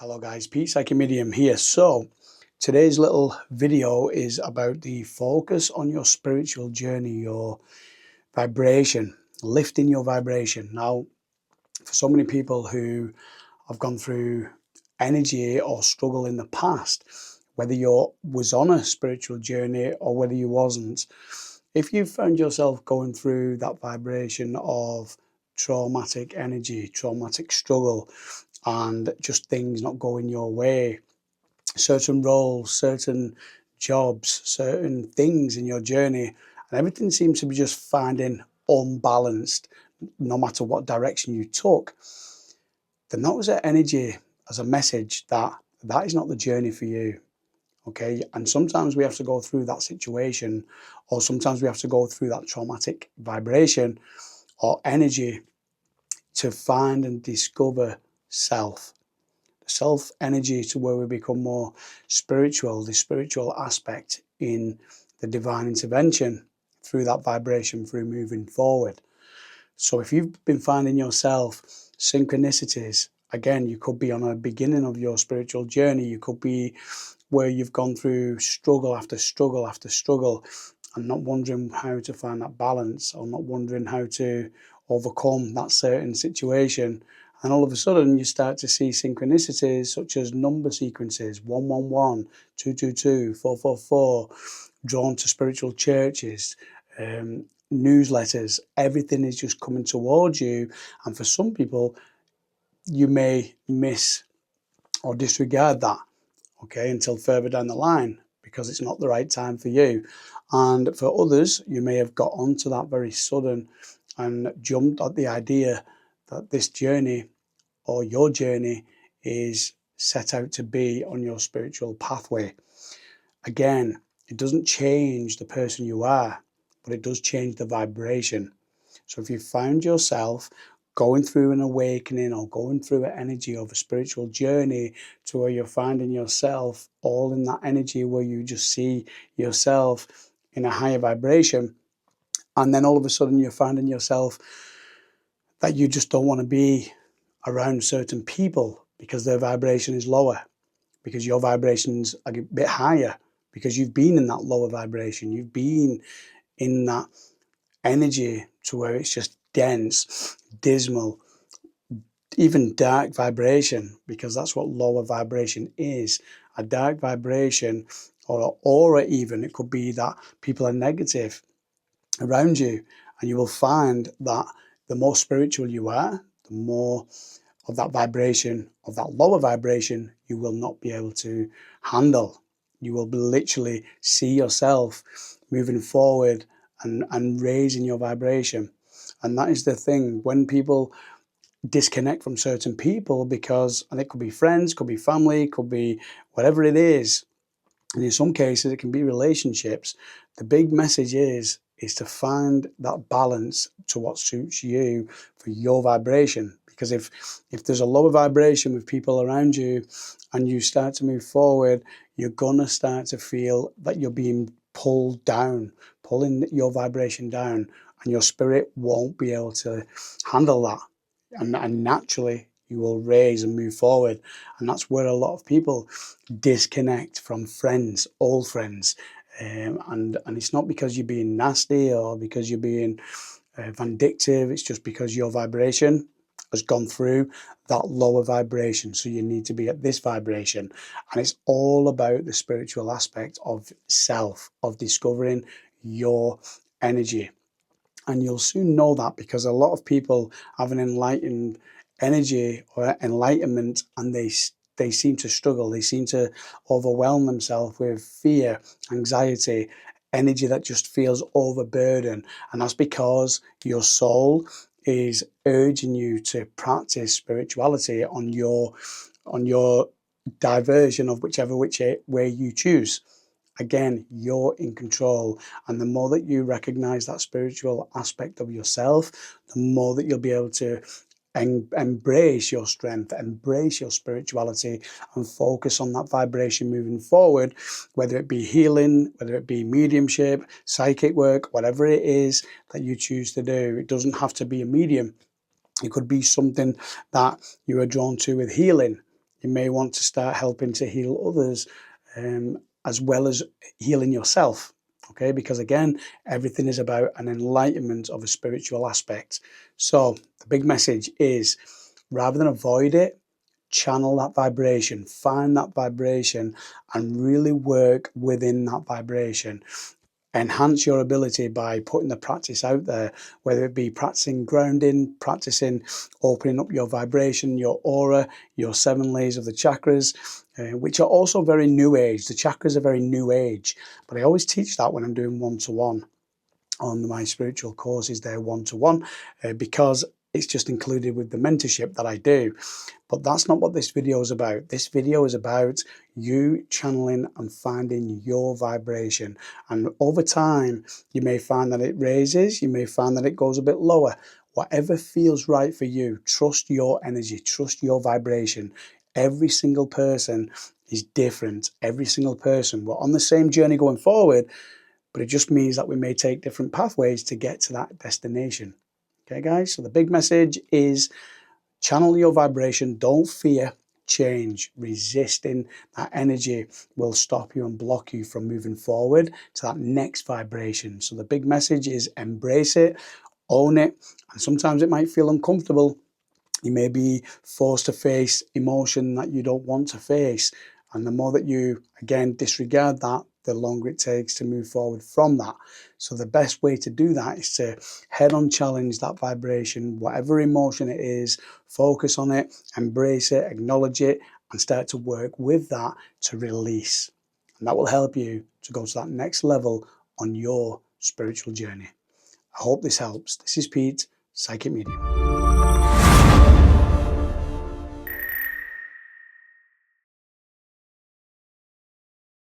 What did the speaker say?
Hello guys, Pete Psychomedium here. So today's little video is about the focus on your spiritual journey, your vibration, lifting your vibration. Now, for so many people who have gone through energy or struggle in the past, whether you was on a spiritual journey or whether you wasn't, if you found yourself going through that vibration of traumatic energy, traumatic struggle, and just things not going your way, certain roles, certain jobs, certain things in your journey, and everything seems to be just finding unbalanced no matter what direction you took, then that was an energy as a message that that is not the journey for you. Okay, and sometimes we have to go through that situation, or sometimes we have to go through that traumatic vibration or energy to find and discover self energy, to where we become more spiritual, the spiritual aspect in the divine intervention through that vibration, through moving forward. So if you've been finding yourself synchronicities, again, you could be on a beginning of your spiritual journey, you could be where you've gone through struggle after struggle after struggle and not wondering how to find that balance, or not wondering how to overcome that certain situation. And all of a sudden you start to see synchronicities such as number sequences, 111, 222, 444, drawn to spiritual churches, newsletters. Everything is just coming towards you. And for some people, you may miss or disregard that, okay, until further down the line, because it's not the right time for you. And for others, you may have got onto that very sudden and jumped at the idea that this journey or your journey is set out to be on your spiritual pathway. Again, it doesn't change the person you are, but it does change the vibration. So if you found yourself going through an awakening or going through an energy of a spiritual journey to where you're finding yourself all in that energy where you just see yourself in a higher vibration, and then all of a sudden you're finding yourself that you just don't want to be around certain people because their vibration is lower, because your vibration's a bit higher, because you've been in that lower vibration, you've been in that energy to where it's just dense, dismal, even dark vibration, because that's what lower vibration is. A dark vibration or an aura, even, it could be that people are negative around you, and you will find that the more spiritual you are, the more of that vibration, of that lower vibration, you will not be able to handle. You will literally see yourself moving forward and raising your vibration. And that is the thing, when people disconnect from certain people, because, and it could be friends, could be family, could be whatever it is, and in some cases it can be relationships, the big message is to find that balance to what suits you for your vibration. Because if there's a lower vibration with people around you and you start to move forward, you're gonna start to feel that you're being pulled down, pulling your vibration down, and your spirit won't be able to handle that. And naturally you will raise and move forward. And that's where a lot of people disconnect from friends, old friends. And it's not because you're being nasty or because you're being vindictive. It's just because your vibration has gone through that lower vibration. So you need to be at this vibration. And it's all about the spiritual aspect of self, of discovering your energy. And you'll soon know that, because a lot of people have an enlightened energy or enlightenment, and they seem to struggle. They seem to overwhelm themselves with fear, anxiety, energy that just feels overburdened. And that's because your soul is urging you to practice spirituality on your diversion of whichever way you choose. Again, you're in control. And the more that you recognize that spiritual aspect of yourself, the more that you'll be able to embrace your strength, embrace your spirituality, and focus on that vibration moving forward, whether it be healing, whether it be mediumship, psychic work, whatever it is that you choose to do. It doesn't have to be a medium. It could be something that you are drawn to with healing. You may want to start helping to heal others as well as healing yourself. Okay, because again, everything is about an enlightenment of a spiritual aspect. So the big message is, rather than avoid it, channel that vibration, find that vibration, and really work within that vibration. Enhance your ability by putting the practice out there, whether it be practicing grounding, practicing opening up your vibration, your aura, your 7 layers of the chakras, which are also very new age. The chakras are very new age, but I always teach that when I'm doing one-to-one on my spiritual courses. They're one-to-one because it's just included with the mentorship that I do. But that's not what this video is about. This video is about you channeling and finding your vibration. And over time, you may find that it raises, you may find that it goes a bit lower. Whatever feels right for you, trust your energy, trust your vibration. Every single person is different. Every single person. We're on the same journey going forward, but it just means that we may take different pathways to get to that destination. Okay, guys? So the big message is channel your vibration. Don't fear change. Resisting that energy will stop you and block you from moving forward to that next vibration. So the big message is embrace it, own it, and sometimes it might feel uncomfortable. You may be forced to face emotion that you don't want to face. And the more that you, again, disregard that, the longer it takes to move forward from that. So the best way to do that is to head on challenge that vibration, whatever emotion it is, focus on it, embrace it, acknowledge it, and start to work with that to release. And that will help you to go to that next level on your spiritual journey. I hope this helps. This is Pete, Psychic Medium.